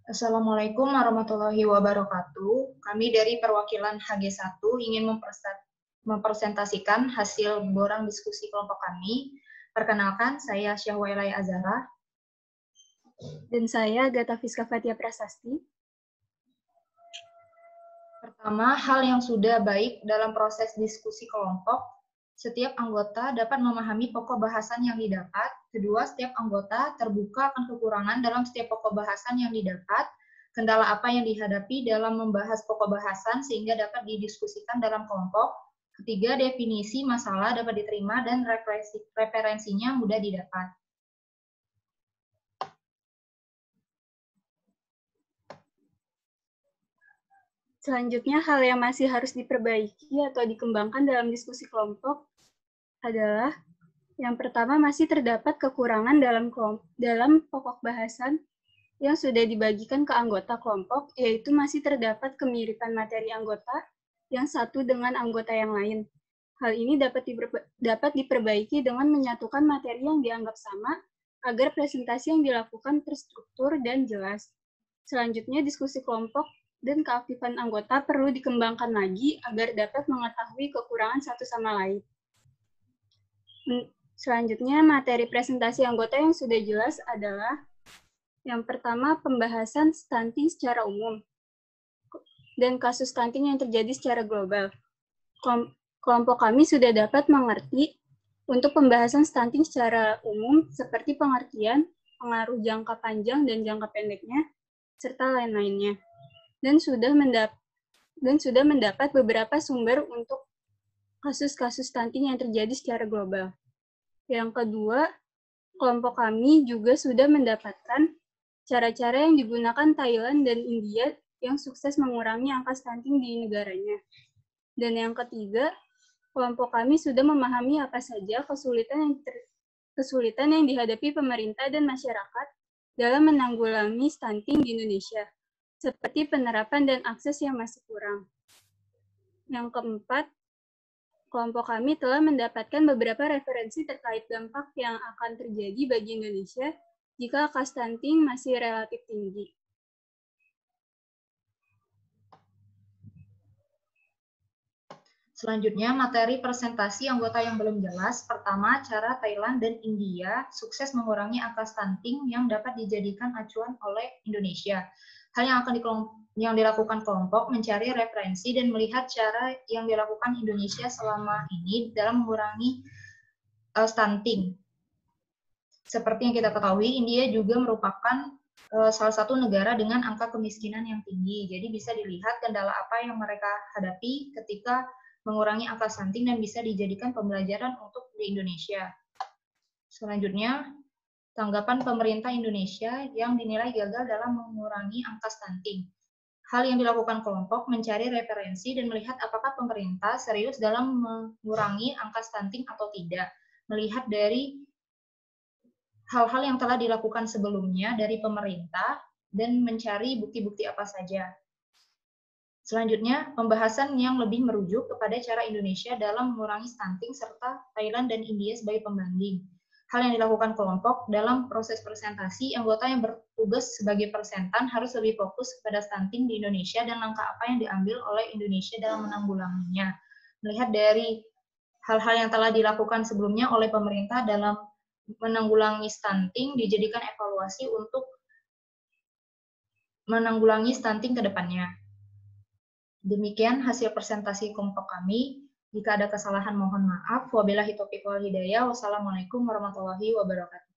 Assalamualaikum warahmatullahi wabarakatuh. Kami dari perwakilan HG1 ingin mempresentasikan hasil borang diskusi kelompok kami. Perkenalkan, saya Syahwailai Azara. Dan saya Gata Fiska Fatia Prasasti. Pertama, hal yang sudah baik dalam proses diskusi kelompok, setiap anggota dapat memahami pokok bahasan yang didapat. Kedua, setiap anggota terbuka akan kekurangan dalam setiap pokok bahasan yang didapat, kendala apa yang dihadapi dalam membahas pokok bahasan sehingga dapat didiskusikan dalam kelompok. Ketiga, definisi masalah dapat diterima dan referensinya mudah didapat. Selanjutnya, hal yang masih harus diperbaiki atau dikembangkan dalam diskusi kelompok adalah yang pertama, masih terdapat kekurangan dalam pokok bahasan yang sudah dibagikan ke anggota kelompok, yaitu masih terdapat kemiripan materi anggota yang satu dengan anggota yang lain. Hal ini dapat diperbaiki dengan menyatukan materi yang dianggap sama agar presentasi yang dilakukan terstruktur dan jelas. Selanjutnya, diskusi kelompok dan keaktifan anggota perlu dikembangkan lagi agar dapat mengetahui kekurangan satu sama lain. Selanjutnya, materi presentasi anggota yang sudah jelas adalah yang pertama, pembahasan stunting secara umum dan kasus stunting yang terjadi secara global. Kelompok kami sudah dapat mengerti untuk pembahasan stunting secara umum seperti pengertian, pengaruh jangka panjang dan jangka pendeknya, serta lain-lainnya. Dan sudah mendapat beberapa sumber untuk kasus-kasus stunting yang terjadi secara global. Yang kedua, kelompok kami juga sudah mendapatkan cara-cara yang digunakan Thailand dan India yang sukses mengurangi angka stunting di negaranya. Dan yang ketiga, kelompok kami sudah memahami apa saja kesulitan yang dihadapi pemerintah dan masyarakat dalam menanggulangi stunting di Indonesia, seperti penerapan dan akses yang masih kurang. Yang keempat, kelompok kami telah mendapatkan beberapa referensi terkait dampak yang akan terjadi bagi Indonesia jika angka stunting masih relatif tinggi. Selanjutnya, materi presentasi anggota yang belum jelas. Pertama, cara Thailand dan India sukses mengurangi angka stunting yang dapat dijadikan acuan oleh Indonesia. Hal yang dilakukan kelompok mencari referensi dan melihat cara yang dilakukan Indonesia selama ini dalam mengurangi stunting. Seperti yang kita ketahui, India juga merupakan salah satu negara dengan angka kemiskinan yang tinggi. Jadi bisa dilihat kendala apa yang mereka hadapi ketika mengurangi angka stunting dan bisa dijadikan pembelajaran untuk di Indonesia. Selanjutnya, tanggapan pemerintah Indonesia yang dinilai gagal dalam mengurangi angka stunting. Hal yang dilakukan kelompok mencari referensi dan melihat apakah pemerintah serius dalam mengurangi angka stunting atau tidak. Melihat dari hal-hal yang telah dilakukan sebelumnya dari pemerintah dan mencari bukti-bukti apa saja. Selanjutnya, pembahasan yang lebih merujuk kepada cara Indonesia dalam mengurangi stunting serta Thailand dan India sebagai pembanding. Hal yang dilakukan kelompok dalam proses presentasi, anggota yang bertugas sebagai presentan harus lebih fokus kepada stunting di Indonesia dan langkah apa yang diambil oleh Indonesia dalam menanggulanginya. Melihat dari hal-hal yang telah dilakukan sebelumnya oleh pemerintah dalam menanggulangi stunting, dijadikan evaluasi untuk menanggulangi stunting ke depannya. Demikian hasil presentasi kelompok kami. Jika ada kesalahan mohon maaf. Wabillahi taufiq wal hidayah. Wassalamualaikum warahmatullahi wabarakatuh.